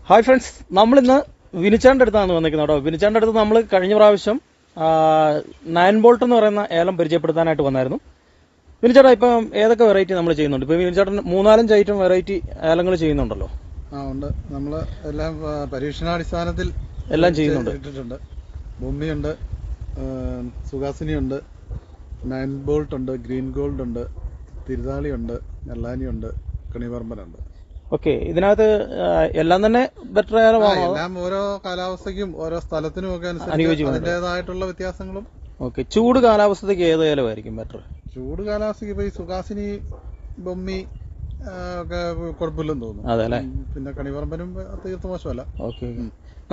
Hi friends, നമ്മളിന്ന് വിനിച്ചാൻ്റെ അടുത്താണ് വന്നിരിക്കുന്നത് കേട്ടോ. വിനിച്ചാൻ്റെ അടുത്ത് നമ്മൾ കഴിഞ്ഞ പ്രാവശ്യം 9 ബോൾട്ട് എന്ന് പറയുന്ന ഏലം പരിചയപ്പെടുത്താനായിട്ട് വന്നായിരുന്നു. വിനിച്ചേട്ടാ, ഇപ്പം ഏതൊക്കെ വെറൈറ്റി നമ്മൾ ചെയ്യുന്നുണ്ട്? ഇപ്പം വിനിച്ചേട്ടൻ 3-4 ഐറ്റം വെറൈറ്റി ഏലങ്ങൾ ചെയ്യുന്നുണ്ടല്ലോ. ഉണ്ട്. നമ്മൾ എല്ലാം പരീക്ഷണാടിസ്ഥാനത്തിൽ എല്ലാം ചെയ്യുന്നുണ്ട്. ഇട്ടിട്ടുണ്ട്. ഭൂമിയുണ്ട്, സുഹാസിനിയുണ്ട്, 9 ബോൾട്ട് ഉണ്ട്, ഗ്രീൻ ഗോൾഡ് ഉണ്ട്, തിരുതാളിയുണ്ട്, നെല്ലാനിയുണ്ട്, കണിപറമ്പനുണ്ട്. ഓക്കെ, ഇതിനകത്ത് എല്ലാം തന്നെ ബെറ്റർ ഏലമാണോ? എല്ലാം ഓരോ കാലാവസ്ഥയ്ക്കും ഓരോ സ്ഥലത്തിനും ഒക്കെ അനുസരിച്ച് അതിൻ്റെതായിട്ടുള്ള വ്യത്യാസങ്ങളും. ഓക്കെ, ചൂട് കാലാവസ്ഥയ്ക്ക് ഏത് ഏലമായിരിക്കും ബെറ്റർ? ചൂട് കാലാവസ്ഥയ്ക്ക് ഇപ്പൊ ഈ സുഹാസിനി, ബൊമ്മി ഒക്കെ കുഴപ്പമില്ലെന്ന് തോന്നുന്നു. അതെ അല്ലേ. പിന്നെ കണിപറമ്പനും തീർത്തും മോശമല്ല. ഓക്കെ,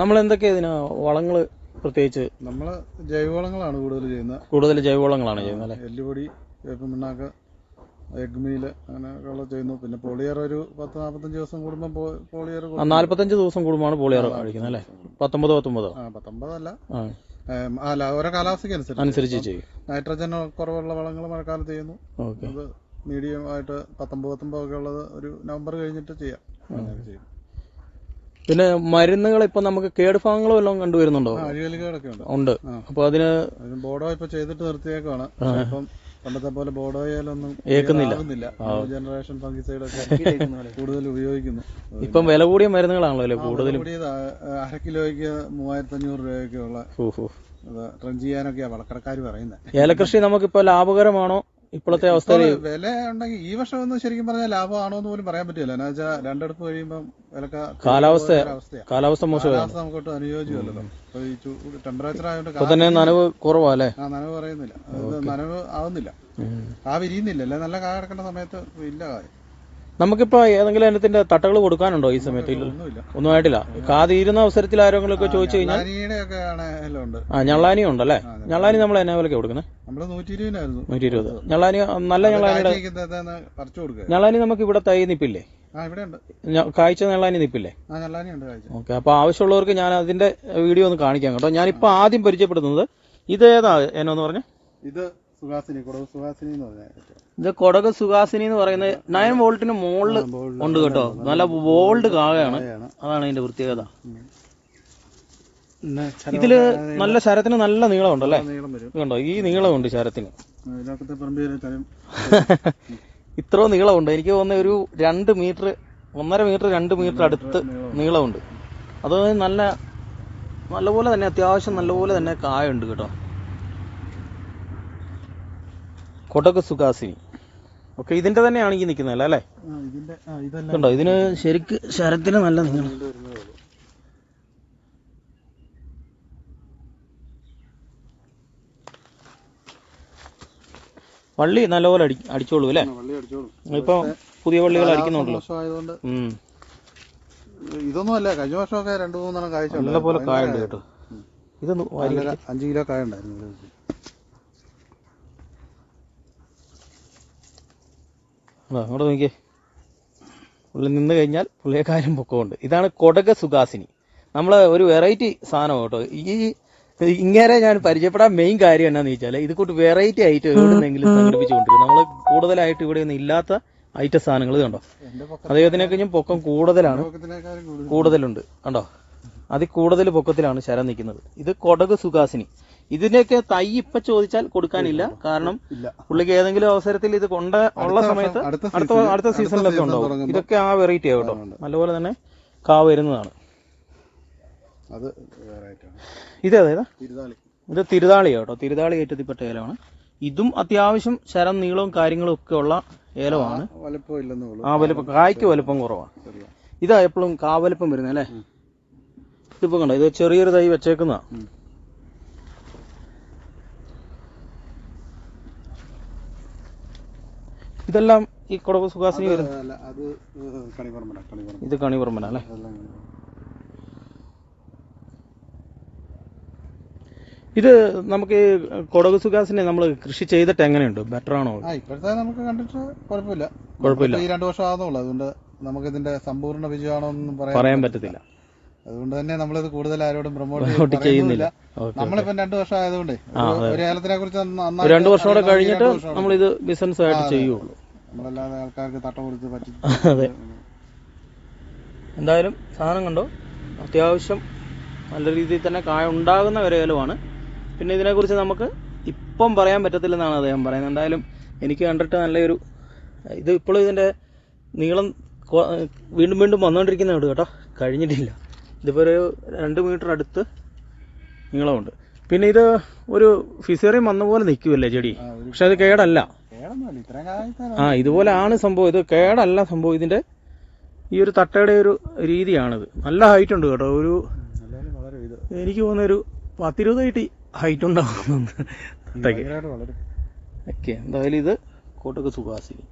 നമ്മൾ എന്തൊക്കെയാ ഇതിന് വളങ്ങള് പ്രത്യേകിച്ച്? നമ്മള് ജൈവവളങ്ങളാണ് കൂടുതൽ ചെയ്യുന്നത്. കൂടുതൽ ജൈവവളങ്ങളാണ് ചെയ്യുന്നത് അല്ലേ? എല്ലുപൊടി, വേപ്പ് പിണ്ണാക്ക്, എഗ്മീല് അങ്ങനെയൊക്കെയുള്ള ചെയ്യുന്നു. പിന്നെ പോളിയർ ഒരു 10-45 ദിവസം കൂടുമ്പോൾ പോളിയർ. 45 ദിവസം കൂടുമ്പോൾ പോളിയർ കഴിക്കുന്നത് അല്ലേ? 19 അല്ല, ഓരോ കാലാവസ്ഥയ്ക്ക് അനുസരിച്ച് ചെയ്യും. നൈട്രജൻ കുറവുള്ള വളങ്ങൾ മഴക്കാലത്ത് ചെയ്യുന്നു. അത് മീഡിയം ആയിട്ട് 19 ഒക്കെ ഉള്ളത് ഒരു നവംബർ കഴിഞ്ഞിട്ട് ചെയ്യാം. പിന്നെ മരുന്നുകൾ ഇപ്പൊ നമുക്ക് കേടുഭാഗങ്ങൾ വല്ലതും കണ്ടുവരുന്നുണ്ടോ? അഴികലുകളൊക്കെ ഉണ്ട്. അപ്പൊ അതിന് ബോർഡോ ഇപ്പൊ ചെയ്തിട്ട് നിർത്തിയേക്കാണ്. ഇപ്പം പണ്ടത്തെ പോലെ ബോർഡോയിലൊന്നും ഏക്കുന്നില്ല. ജനറേഷൻ ഫംഗിസൈഡൊക്കെ കൂടുതൽ ഉപയോഗിക്കുന്നു. ഇപ്പം വില കൂടിയ മരുന്നുകളാണല്ലോ കൂടുതലും. 1/2 കിലോയ്ക്ക് 3500 രൂപയൊക്കെയുള്ള ട്രെഞ്ച് ചെയ്യാനൊക്കെയാ വളക്കടക്കാർ പറയുന്നത്. ഏലകൃഷി നമുക്കിപ്പോ ലാഭകരമാണോ ഇപ്പോഴത്തെ അവസ്ഥയിൽ? വില ഉണ്ടെങ്കിൽ ഈ വർഷം ഒന്നും ശരിക്കും പറഞ്ഞാൽ ലാഭമാണോ എന്ന് പോലും പറയാൻ പറ്റില്ല. എന്നാ വെച്ചാൽ രണ്ടെടുപ്പ് കഴിയുമ്പോൾ കാലാവസ്ഥ മോശമാണ്. നമുക്കൊട്ട് അനുയോജ്യമല്ലല്ലോ. ഇപ്പൊ ഈ ടെമ്പറേച്ചർ ആയതുകൊണ്ട് തന്നെ നനവ് കുറവല്ലേ? നനവ് പറയുന്നില്ല, നനവ് ആവുന്നില്ല, കാ വിരിയുന്നില്ല. അല്ലെ നല്ല കാ കിടക്കേണ്ട സമയത്ത് ഇല്ല കാര്യം. നമുക്കിപ്പോ ഏതെങ്കിലും ഇനത്തിന്റെ തട്ടകൾ കൊടുക്കാനുണ്ടോ ഈ സമയത്ത്? ഒന്നും ആയിട്ടില്ല. കാ തീരുന്ന അവസരത്തിൽ ആരെങ്കിലും ഒക്കെ ചോദിച്ചു കഴിഞ്ഞാൽ ഞള്ളാനി ഉണ്ടല്ലേ? ഞള്ളാനി നമ്മൾ എന്നാ വിലക്ക് കൊടുക്കുന്നത്? 120. ഞള്ളാനി നല്ല ഞള്ളാനി നമുക്ക് ഇവിടെ തൈ നിപ്പില്ലേ? കാഴ്ച നെള്ളാനി നിപ്പില്ലേ? ഓക്കെ, അപ്പൊ ആവശ്യമുള്ളവർക്ക് ഞാൻ അതിന്റെ വീഡിയോ ഒന്ന് കാണിക്കാം കേട്ടോ. ഞാനിപ്പോ ആദ്യം പരിചയപ്പെടുത്തുന്നത് ഇത് ഏതാ എന്നൊന്ന് പറഞ്ഞ? ഇത് സുഹാസിനി, കൊടക് സുഹാസിനി എന്ന് പറഞ്ഞ. ഇത് കൊടക് സുഹാസിനി എന്ന് പറയുന്നത് 9 വോൾട്ടിന് മുകളിൽ ഉണ്ട് കേട്ടോ. നല്ല ബോൾഡ് കാവയാണ്, അതാണ് ഇതിന്റെ പ്രത്യേകത. ഇതില് നല്ല ശരത്തിന് നല്ല നീളം ഉണ്ടല്ലേ? കണ്ടോ, ഈ നീളമുണ്ട് ശരത്തിന്. ഇത്ര നീളമുണ്ട്. എനിക്ക് തോന്നുന്ന ഒരു 2 മീറ്റർ, 1.5 മീറ്റർ, 2 മീറ്റർ അടുത്ത് നീളമുണ്ട്. അത് നല്ലപോലെ തന്നെ അത്യാവശ്യം നല്ലപോലെ തന്നെ കായുണ്ട് കേട്ടോ. കൊടക് സുഹാസിനി. ഓക്കെ, ഇതിന്റെ തന്നെയാണ് ഈ നിൽക്കുന്നത് അല്ലേ? കണ്ടോ, ഇതിന് ശരിക്ക് ശരത്തിന് നല്ല നീളം. വള്ളി നല്ലപോലെ അടിച്ചോളൂ അല്ലേ? ഇപ്പൊ പുതിയ വള്ളികൾ അടിക്കുന്നുണ്ടല്ലോ. ഇതൊന്നും അല്ല, കഴിഞ്ഞ വർഷമൊക്കെ 2-3 കാഴ്ച നല്ലപോലെ കായുണ്ട് കേട്ടോ. ഇതൊന്ന് 5 കിലോ കായുണ്ടായിരുന്നു. അങ്ങോട്ട് നോക്കിയേ, പുള്ളി നിന്ന് കഴിഞ്ഞാൽ പുള്ളിയെ കാര്യം പൊക്കമുണ്ട്. ഇതാണ് കൊടക് സുഹാസിനി. നമ്മള് ഒരു വെറൈറ്റി സാധനം കേട്ടോ. ഇങ്ങനെ ഞാൻ പരിചയപ്പെടാൻ മെയിൻ കാര്യം എന്നാന്ന് വെച്ചാൽ ഇത് കൂട്ട് വെറൈറ്റി ആയിട്ട് എവിടെന്നെങ്കിലും സംഘടിപ്പിച്ചുകൊണ്ടിരിക്കും. നമ്മൾ കൂടുതലായിട്ട് ഇവിടെ ഒന്നും ഇല്ലാത്ത ഐറ്റം സാധനങ്ങൾ കണ്ടോ. അദ്ദേഹത്തിനെ കഴിഞ്ഞും പൊക്കം കൂടുതലുണ്ട് കണ്ടോ. അതിൽ കൂടുതൽ പൊക്കത്തിലാണ് ശരം നിൽക്കുന്നത്. ഇത് കൊടക് സുഹാസിനി. ഇതിന്റെയൊക്കെ തൈ ഇപ്പൊ ചോദിച്ചാൽ കൊടുക്കാനില്ല. കാരണം പുള്ളിക്ക് ഏതെങ്കിലും അവസരത്തിൽ ഇത് ഉള്ള സമയത്ത് അടുത്ത സീസണിലൊക്കെ ഉണ്ടാവും. ഇതൊക്കെ ആ വെറൈറ്റി ആവട്ടോ. നല്ലപോലെ തന്നെ കാ വരുന്നതാണ്. ഇതേതാ? ഇത് തിരുതാളി കേട്ടോ. തിരുതാളി ഏറ്റത്തിൽപ്പെട്ട ഏലമാണ്. ഇതും അത്യാവശ്യം ശരം നീളവും കാര്യങ്ങളും ഒക്കെ ഉള്ള ഏലമാണ്. വലിപ്പം കായ്ക്ക് വലിപ്പം കുറവാണ്. ഇതാ എപ്പോഴും കാവലിപ്പം വരുന്നത് അല്ലേ? ഇതിപ്പോ കണ്ടോ, ഇത് ചെറിയൊരു തൈ വെച്ചേക്കുന്നതാ. ഇതെല്ലാം ഈ കൊടക് സുഹാസിനി വരുന്നത്. ഇത് കണിപറമ്പന അല്ലേ? ഇത് നമുക്ക് കൊടക് സുഹാസിനെ നമ്മൾ കൃഷി ചെയ്തിട്ട് എങ്ങനെയുണ്ട്? ബെറ്റർ ആണോ? ഇപ്പോഴത്തെ നമുക്ക് കണ്ടിട്ട് കുഴപ്പമില്ല. ഈ 2 വർഷം ആകുന്നുള്ളൂ. അതുകൊണ്ട് നമുക്ക് ഇതിന്റെ സമ്പൂർണ്ണ വിജയമാണോ ഒന്നും പറയാൻ പറ്റത്തില്ല. അതുകൊണ്ട് തന്നെ നമ്മളിത് കൂടുതൽ ആരോടും പ്രൊമോട്ട് ചെയ്യുന്നില്ല. നമ്മളിപ്പം 2 വർഷം ആയതുകൊണ്ട് ഒരു ഏലത്തിനെ കുറിച്ച് 2 വർഷം കൂടെ കഴിഞ്ഞിട്ട് നമ്മളിത് ബിസിനസ് ആയിട്ട് ചെയ്യുള്ളൂ. നമ്മളല്ലാതെ ആൾക്കാർക്ക് തട്ടം കൊടുത്ത് പറ്റി. അതെ, എന്തായാലും സാധനം കണ്ടോ. അത്യാവശ്യം നല്ല രീതിയിൽ തന്നെ കായ ഉണ്ടാകുന്ന ഒരു ഏലമാണ്. പിന്നെ ഇതിനെക്കുറിച്ച് നമുക്ക് ഇപ്പം പറയാൻ പറ്റത്തില്ലെന്നാണ് അദ്ദേഹം പറയുന്നത്. എന്തായാലും എനിക്ക് കണ്ടിട്ട് നല്ലൊരു ഇത് ഇപ്പോഴും ഇതിൻ്റെ നീളം വീണ്ടും വീണ്ടും വന്നുകൊണ്ടിരിക്കുന്നുണ്ട് കേട്ടോ, കഴിഞ്ഞിട്ടില്ല. ഇതിപ്പോൾ ഒരു 2 മീറ്റർ അടുത്ത് നീളമുണ്ട്. പിന്നെ ഇത് ഒരു ഫിസേറിയം വന്ന പോലെ നിൽക്കുമല്ലേ ചെടി, പക്ഷെ അത് കേടല്ല. ഇതുപോലെ ആണ് സംഭവം, ഇത് കേടല്ല സംഭവം. ഇതിൻ്റെ ഈ ഒരു തട്ടയുടെ ഒരു രീതിയാണിത്. നല്ല ഹൈറ്റ് ഉണ്ട് കേട്ടോ, ഒരു എനിക്ക് തോന്നുന്നൊരു 10-20 അടി ഹൈറ്റ് ഉണ്ടാകുന്നുണ്ട് തട്ടയ്ക്ക്. ഓക്കെ, എന്തായാലും ഇത് കോട്ടക സുഹാസിനി.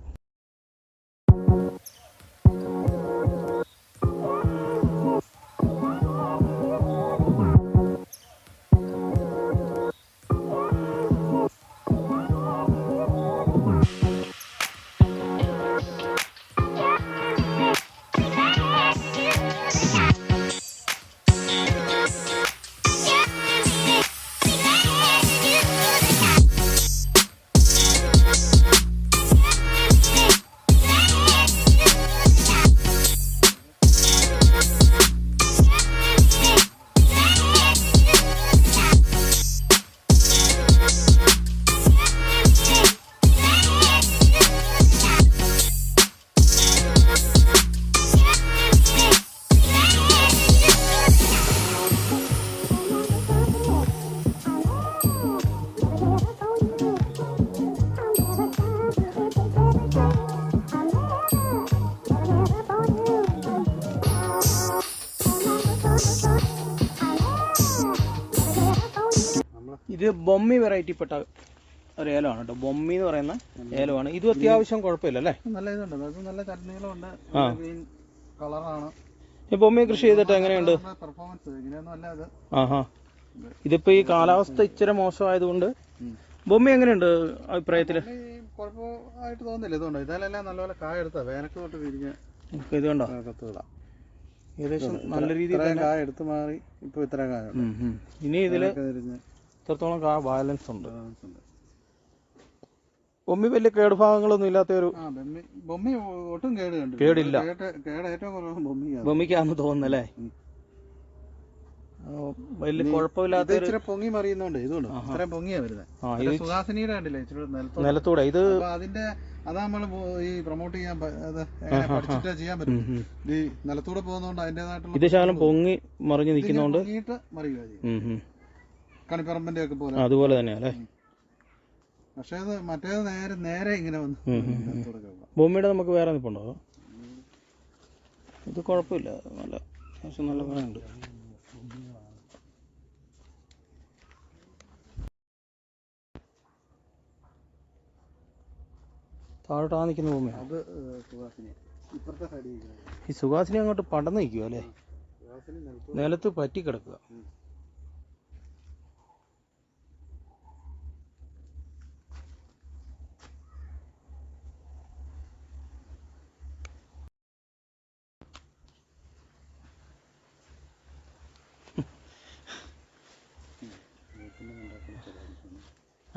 ഇത് ബൊമ്മി വെറൈറ്റിപ്പെട്ട ഒരു ഏലമാണ് കേട്ടോ. ബൊമ്മി എന്ന് പറയുന്ന ഏലമാണ്. ഇതും അത്യാവശ്യം കുഴപ്പമില്ല അല്ലേ, നല്ല ഇതുണ്ട്, അത് നല്ല ചട്ടനീളമുണ്ട്, ഗ്രീൻ കളറാണ്. ഈ ബൊമ്മി കൃഷി ചെയ്തിട്ട് എങ്ങനെയുണ്ട് പെർഫോമൻസ്? ഇങ്ങനെയൊന്നും അല്ല ഇത്. ഇതിപ്പോ ഈ കാലാവസ്ഥ ഇച്ചിരി മോശമായതുകൊണ്ട് ബൊമ്മി എങ്ങനെയുണ്ട് അഭിപ്രായത്തില്? കുഴപ്പമായിട്ട് തോന്നുന്നില്ല. ഇതുകൊണ്ട് ഇതെല്ലാം നല്ലപോലെ കായ എടുത്താ വേനക്ക് തൊട്ട് തിരിഞ്ഞ് ഇത് കണ്ടോ, ഏകദേശം നല്ല രീതിയിൽ കായ എടുത്ത് മാറി ഇപ്പൊ ഇത്ര കായ. ഇനി ഇതില് ഇത്രത്തോളം കായ ബാലൻസ് ഉണ്ട്. ബൊമ്മി വലിയ കേടുഭാഗങ്ങളൊന്നും ഇല്ലാത്ത ഒരു ബൊമ്മി ഒട്ടും കേടില്ല. കേട് ഏറ്റവും കുറവ് ബൊമ്മിക്കാന്ന് തോന്നുന്നല്ലേ, വലിയ കുഴപ്പമില്ലാത്ത ഇച്ചിരി പൊങ്ങി മറിയുന്നോണ്ട് ഇതുകൊണ്ട് ഇത്രയും പൊങ്ങിയാ വരുന്നത്. സുഹാസിനിയുടെ കണ്ടില്ലേ ഇച്ചിരി നിലത്തൂടെ ഇത്. അതിന്റെ അതാ നമ്മള് ഈ പ്രൊമോട്ട് ചെയ്യാൻ പഠിച്ചിട്ട് ചെയ്യാൻ പറ്റും. ഈ നിലത്തൂടെ പോകുന്നോണ്ട് അതിന്റേതായിട്ടുള്ള ഇത് ശകലം പൊങ്ങി മറിഞ്ഞ് നിൽക്കുന്നോണ്ട് മറിയുക കണിപ്പറമ്പിന്റെ ഒക്കെ പോലെ അതുപോലെ തന്നെയാ അല്ലേ. പക്ഷെ അത് മറ്റേത് നേരെ ഇങ്ങനെ വന്ന് ബൊമ്മിയുടെ നമുക്ക് വേറെ നിൽപ്പുണ്ടോ? ഇത് കുഴപ്പമില്ല, നല്ല അത്യാവശ്യം നല്ല ഉണ്ട്. താഴോട്ടാ നിൽക്കുന്ന ഭൂമി. ഈ സുഹാസിനി അങ്ങോട്ട് പടന്ന് നിൽക്കുക അല്ലേ, നിലത്ത് പറ്റി കിടക്കുക.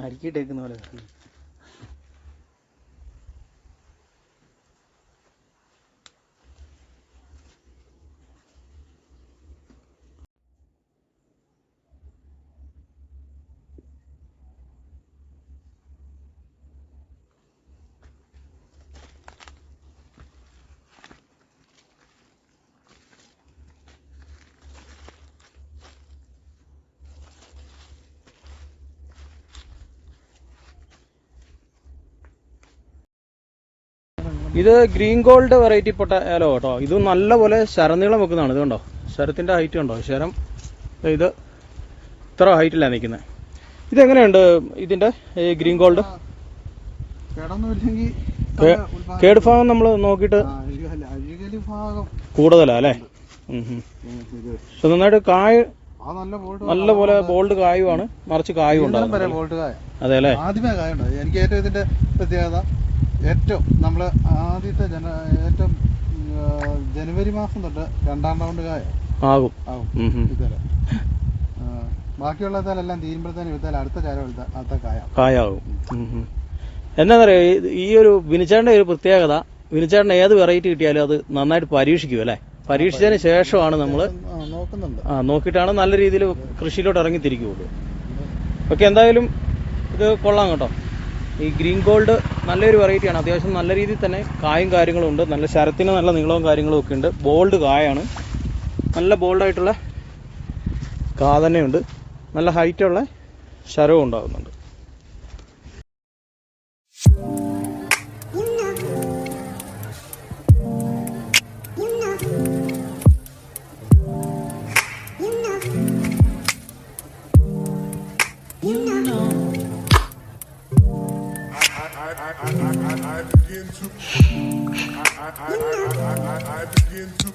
അരിക്കിട്ടേക്കുന്ന പോലെ. ഇത് ഗ്രീൻ ഗോൾഡ് വെറൈറ്റി പെട്ട ഏലോ കേട്ടോ. ഇത് നല്ല പോലെ ശരനീളം വെക്കുന്നതാണ്. ഇത് കണ്ടോ, ശരത്തിന്റെ ഹൈറ്റ് കണ്ടോ, ശരം ഇത് ഇത്ര ഹൈറ്റിലാണ് നിൽക്കുന്നത്. ഇതെങ്ങനെയുണ്ട് ഇതിന്റെ ഗ്രീൻ ഗോൾഡ്? കേടുഭാഗം നമ്മൾ നോക്കിയിട്ട് കൂടുതലാ അല്ലേ. പക്ഷെ നന്നായിട്ട് കായ നല്ല പോലെ ബോൾഡ് കായുമാണ്, നിറച്ച് കായും ഉണ്ടാകും. അതെ അല്ലേ. ആദ്യമേ കായുണ്ട്. എനിക്ക് ഏറ്റവും ഇതിന്റെ പ്രത്യേകത ഏറ്റവും നമ്മള് ആദ്യത്തെ ഏറ്റവും ജനുവരി മാസം തൊട്ട് 2ാം റൗണ്ട് കായ ആകും. ഇതേലെ ബാക്കിയുള്ളതെല്ലാം തീരുമ്പോഴത്തേനും ഇവിടുത്തെ അടുത്ത അടുത്ത കായാകും. എന്നാന്നറിയോ, ഈ ഒരു വിനിച്ചേട്ടൻ്റെ ഒരു പ്രത്യേകത, വിനിച്ചേട്ടൻ ഏത് വെറൈറ്റി കിട്ടിയാലും അത് നന്നായിട്ട് പരീക്ഷിക്കും അല്ലേ. പരീക്ഷിച്ചതിന് ശേഷമാണ് നമ്മൾ നോക്കുന്നുണ്ട്. നോക്കിയിട്ടാണ് നല്ല രീതിയിൽ കൃഷിയിലോട്ട് ഇറങ്ങിത്തിരിക്കുകയുള്ളൂ. ഓക്കെ, എന്തായാലും ഇത് കൊള്ളാം കേട്ടോ. ഈ ഗ്രീൻ ഗോൾഡ് നല്ലൊരു വെറൈറ്റിയാണ്. അത്യാവശ്യം നല്ല രീതിയിൽ തന്നെ കായും കാര്യങ്ങളും ഉണ്ട്. നല്ല ശരത്തിന് നല്ല നീളവും കാര്യങ്ങളും ഒക്കെ ഉണ്ട്. ബോൾഡ് കായാണ്, നല്ല ബോൾഡായിട്ടുള്ള കാ തന്നെയുണ്ട്. നല്ല ഹൈറ്റുള്ള ശരവും ഉണ്ടാകുന്നുണ്ട്. I begin to